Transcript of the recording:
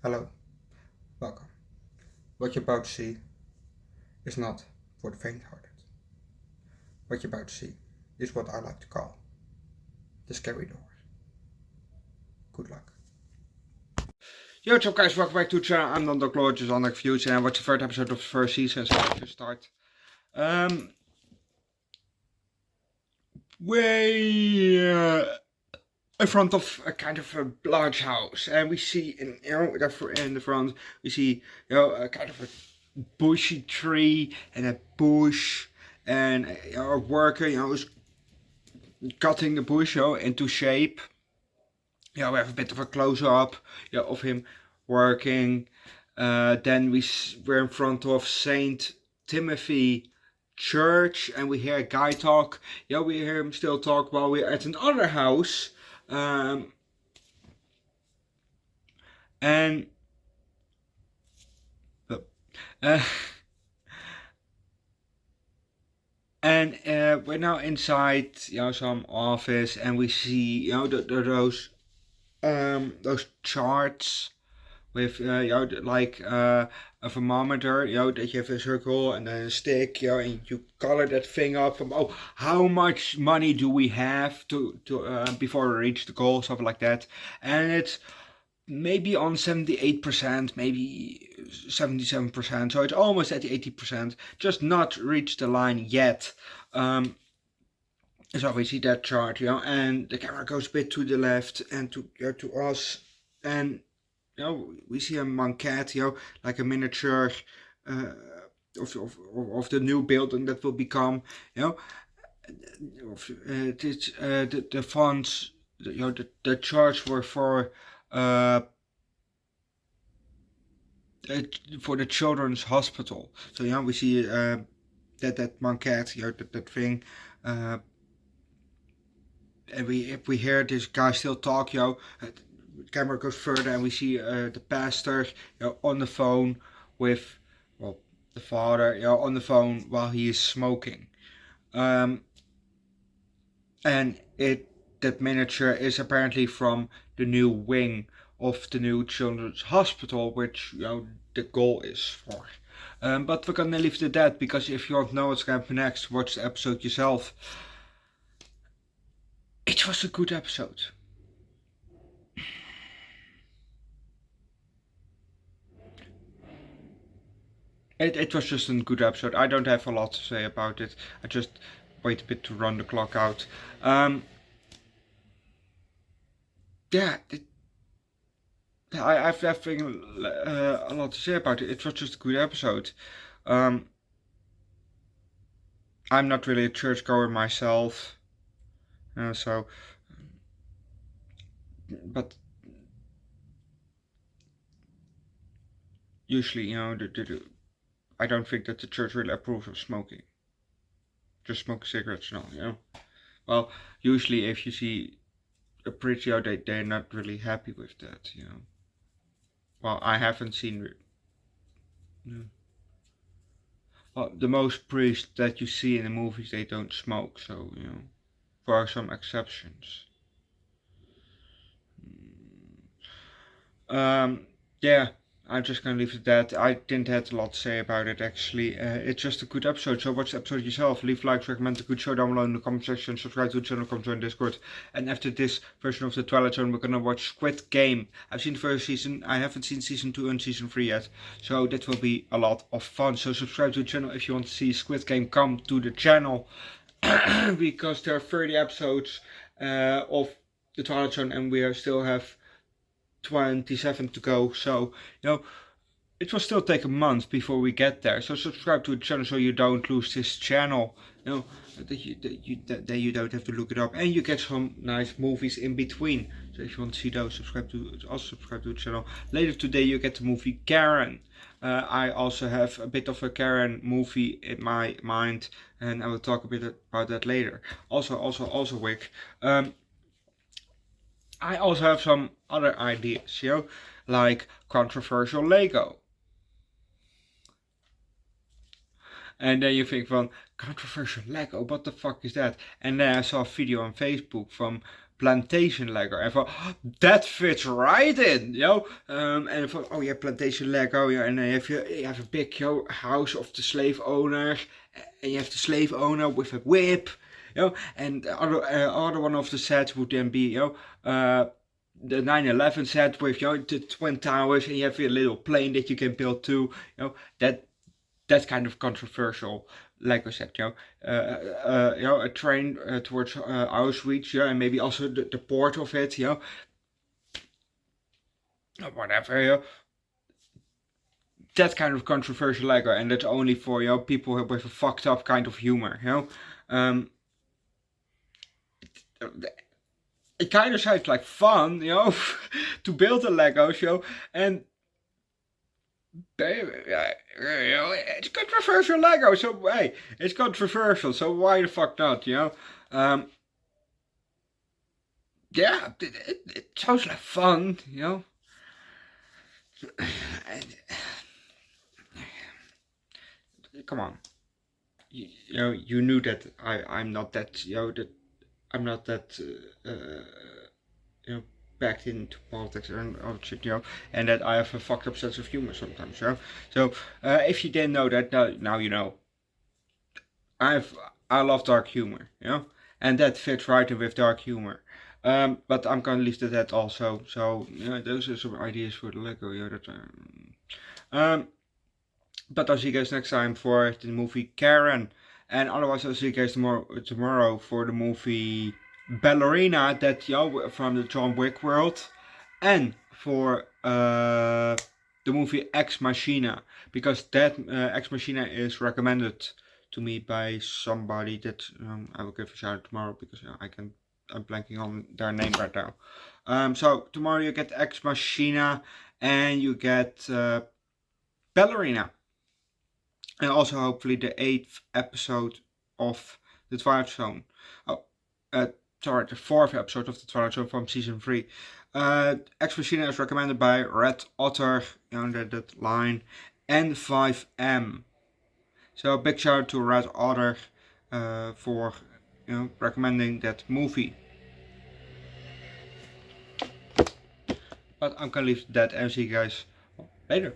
Hello, welcome. What you're about to see is not for the faint-hearted. What you're about to see is what I like to call the scary doors. Good luck. Yo, what's up guys, welcome back to the channel. I'm Underdog Reacts, Underdog Views, and watch the third episode of the first season, so let's start. Way in front of a kind of a large house, and we see in the front we see a kind of a bushy tree and a bush, and a worker is cutting the bush into shape. We have a bit of a close-up of him working. Then we're in front of Saint Timothy Church, and we hear a guy talk. We hear him still talk while we're at another house. And we're now inside some office, and we see those charts with like a thermometer, that you have a circle and then a stick, and you color that thing up from how much money do we have to before we reach the goal, something like that. And it's maybe on 78%, maybe 77%, so it's almost at the 80%, just not reached the line yet. So we see that chart, and the camera goes a bit to the left and to us, and we see a maquette, like a miniature of the new building that will become, the funds, the charts were for the children's hospital. So we see that maquette, that thing. And we hear this guy still talk, the camera goes further, and we see the pastor on the phone with the father on the phone while he is smoking. And that miniature is apparently from the new wing of the new children's hospital, which the goal is for. But we're gonna leave it at that, because if you don't know what's gonna happen next, watch the episode yourself. It was a good episode. It was just a good episode. I don't have a lot to say about it. I just wait a bit to run the clock out. Yeah, I have nothing a lot to say about it. It was just a good episode. I'm not really a churchgoer myself, so. But usually, I don't think that the church really approves of smoking. Just smoke cigarettes, no, Well, usually if you see a preacher, they're not really happy with that, Well, I haven't seen it. Well, the most priests that you see in the movies, they don't smoke, so, there are some exceptions. Yeah, I'm just gonna leave it at that. I didn't have a lot to say about it, actually. It's just a good episode, so watch the episode yourself. Leave likes, recommend a good show down below in the comment section, subscribe to the channel, come join Discord. And after this version of the Twilight Zone, we're gonna watch Squid Game. I've seen the first season, I haven't seen season 2 and season 3 yet, so that will be a lot of fun. So subscribe to the channel if you want to see Squid Game come to the channel, because there are 30 episodes of the Twilight Zone, and we still have 27 to go, so it will still take a month before we get there. So subscribe to the channel so you don't lose this channel, that you don't have to look it up, and you get some nice movies in between. So if you want to see those, subscribe to the channel. Later today you get the movie Karen. I also have a bit of a Karen movie in my mind, and I will talk a bit about that later. Also Wick. I also have some other ideas, like controversial Lego. And then you think, well, controversial Lego, what the fuck is that? And then I saw a video on Facebook from plantation Lego. And I thought, oh, that fits right in, and I thought, oh yeah, plantation Lego, and then you have a big house of the slave owner, and you have the slave owner with a whip, and the other one of the sets would then be, the 9/11 set with the twin towers, and you have a little plane that you can build too. That's kind of controversial Lego set. A train towards Auschwitz, and maybe also the port of it. Whatever. That kind of controversial Lego, and that's only for people with a fucked up kind of humor. It kind of sounds like fun, to build a Lego show, and it's controversial Lego, so hey, it's controversial, so why the fuck not, Yeah, it sounds like fun, Come on, you knew that I'm not that, that I'm not that, backed into politics and other shit, and that I have a fucked up sense of humor sometimes, So, if you didn't know that, now you know. I love dark humor, and that fits right in with dark humor. But I'm gonna leave that also. So, those are some ideas for the Lego, but I'll see you guys next time for the movie Karen. And otherwise, I'll see you guys tomorrow for the movie Ballerina, that from the John Wick world, and for the movie Ex Machina, because that Ex Machina is recommended to me by somebody that I will give a shout out tomorrow, because I'm blanking on their name right now. So tomorrow you get Ex Machina and you get Ballerina. And also hopefully the 8th episode of the Twilight Zone. The 4th episode of the Twilight Zone from season 3. Ex Machina is recommended by Red Otter, that line, and 5M. So big shout out to Red Otter for recommending that movie. But I'm gonna leave that and see you guys later.